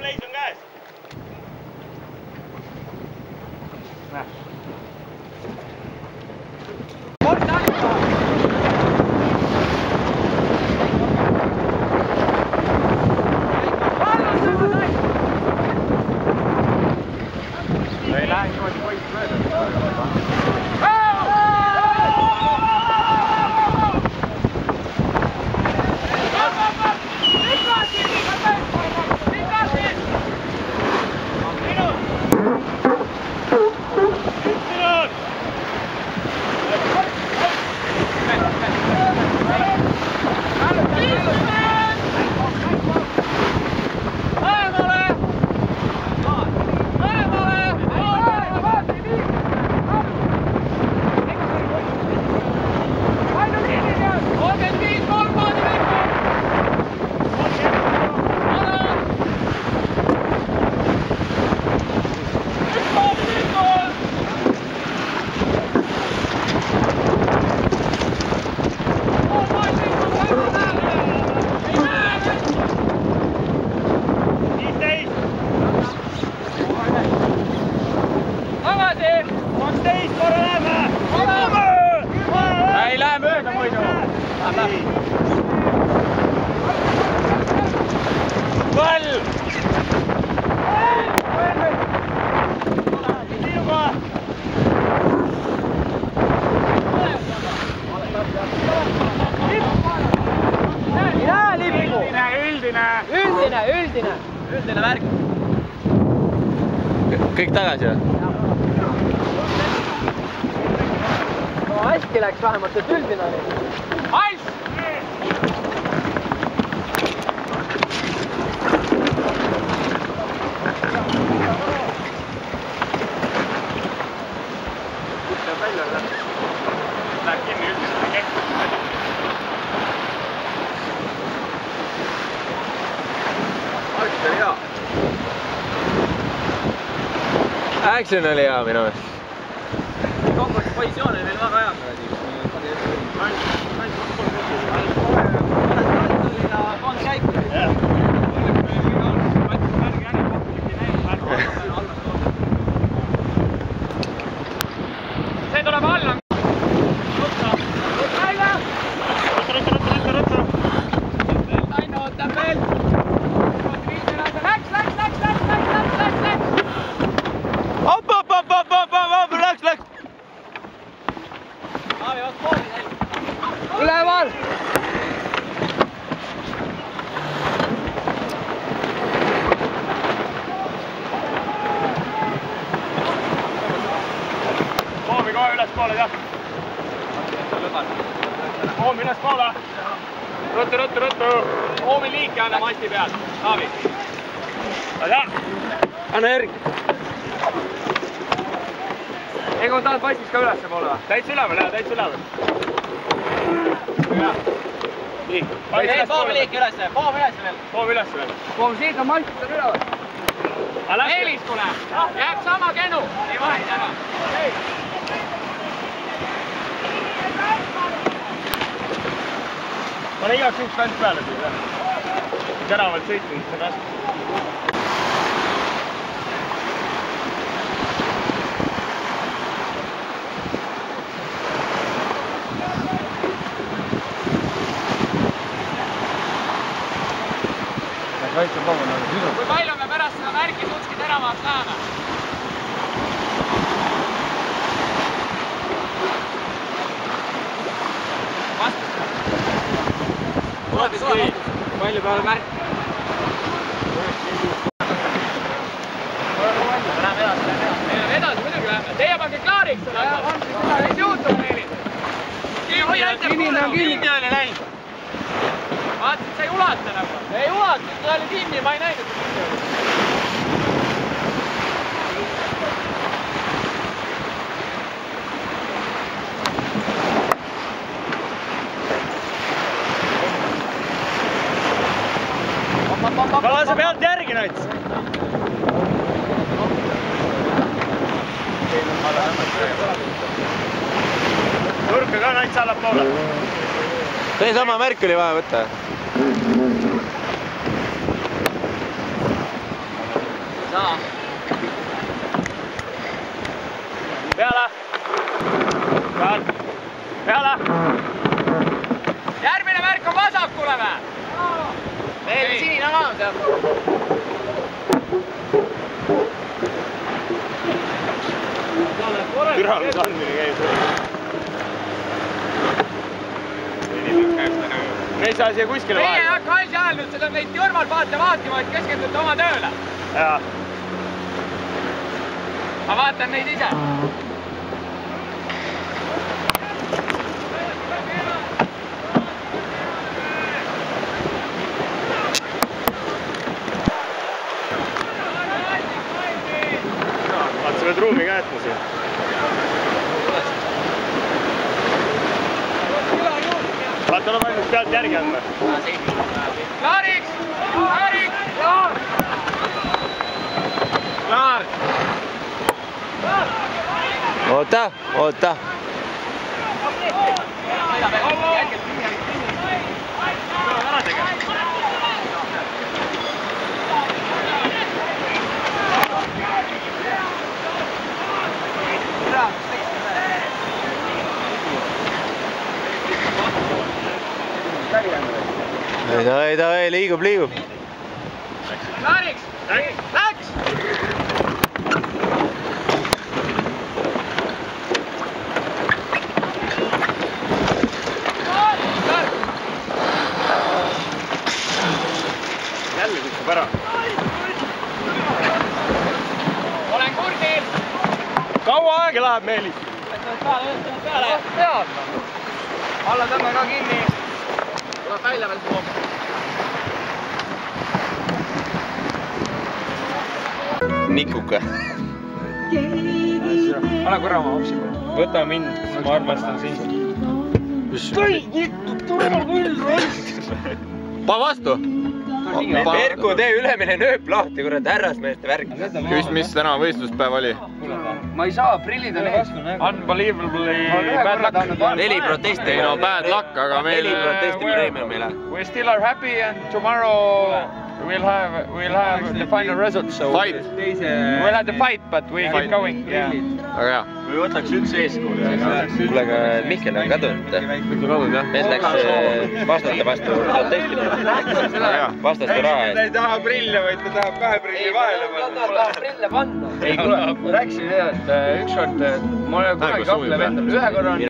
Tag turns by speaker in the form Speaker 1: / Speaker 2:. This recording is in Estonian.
Speaker 1: leis on käes. Ei lähe niimoodi poiss mööda. Ei lähe mööda muidu. Pall! Üldine värk. Kõik tagasi või?
Speaker 2: No hästi läks vähemalt, et üldine oli.
Speaker 1: Hals! Läheb välja, läheb kinni üldine kekk. Algis oli hea.
Speaker 3: Action oli hea minu meelest.
Speaker 2: Positsioon oli veel väga hea.
Speaker 1: See tuleb alla.
Speaker 2: Aino ootab veel.
Speaker 3: Läks!
Speaker 2: Üleval!
Speaker 1: Hoomi kohe ülespoole, jah. Hoomi ülespoole. Ruttu. Hoomi liiki anna masti peal. Taavi.
Speaker 3: Anna järgi.
Speaker 1: Egon tahad paistis ka ülesse poole või? Täitsa üleval, jah, täitsa üleval. Nii.
Speaker 2: Poom liiki ülesse, poom ülesse veel.
Speaker 1: Poom ülesse veel.
Speaker 2: Poom siit on mastid on üleval.
Speaker 1: Eelis tule. Jääb sama kenu. Ei vahid ära. Pane igaks juhuks kants peale siin, jah. Teravalt sõitnud, see on raske. Kui palju me pärast seda märki tutski teravaks läheme? Vastus. Palju peale märk? Läheme edasi, muidugi läheme. Teie pange klaariks seda. Mis juhtub meili? Kinni oli läinud. Vaatasid, sa ei ulata nagu. Ei ulata, ta oli kinni, ma ei näinud. Kalase pealt järgi näits. Nurka ka näits allapoole.
Speaker 3: Seesama märk oli vaja võtta.
Speaker 1: Peale. Peale. Järgmine märk on vasakule või?
Speaker 2: Meil sinine on olemas jah.
Speaker 3: Türalus andmine käib. Me ei saa siia kuskile
Speaker 1: Meie ei hakka asja ajal nüüd seda neid kõrvalpaate vaatama, et keskendute oma tööle.
Speaker 3: Jaa.
Speaker 1: Ma vaatan neid ise.
Speaker 3: Vaat sa pead ruumi ka jätma siin. Vaata, ole valmis pealt järgi andma.
Speaker 1: Klaariks! Klaariks! Klaar!
Speaker 3: Klaar! Oota, oota. Ei, liigub.
Speaker 1: Klaariks! Läks!
Speaker 3: Jälle kukub ära.
Speaker 1: Olen kursil!
Speaker 3: Kaua aega läheb, Meelis?
Speaker 2: Pead. Alla tõmme ka kinni. Tuleb välja veel pool.
Speaker 3: Nikuka.
Speaker 2: Pane korra oma opsi poole.
Speaker 3: Võta mind, ma armastan sind. Pa vastu! Erku, tee ülemine nööp lahti, kurat, härrasmeeste värk. Küs, mis täna võistluspäev oli?
Speaker 2: Ma ei saa, prillid on ees.
Speaker 3: Unbelievably bad luck. 4 protesti. Ei no bad luck, aga meil... 4 protesti preemia meile.
Speaker 4: We still are happy and tomorrow we'll have the final result. So
Speaker 3: Fight.
Speaker 4: We'll have the fight, but we keep going. Yeah.
Speaker 3: Aga hea.
Speaker 5: Või võtaks üks eeskuju.
Speaker 3: Kuule, aga Mihkel on kadunud. Need läks vastaste vastu protestima. Vastaste raha eest.
Speaker 4: Ta ei taha prille, vaid ta tahab kahe prilli vahele panna.
Speaker 2: Ta tahab prille panna.
Speaker 4: Ei, kuule, ma rääkisin jah, et ükskord, ma olen kunagi kaple vendanud, ühe korra on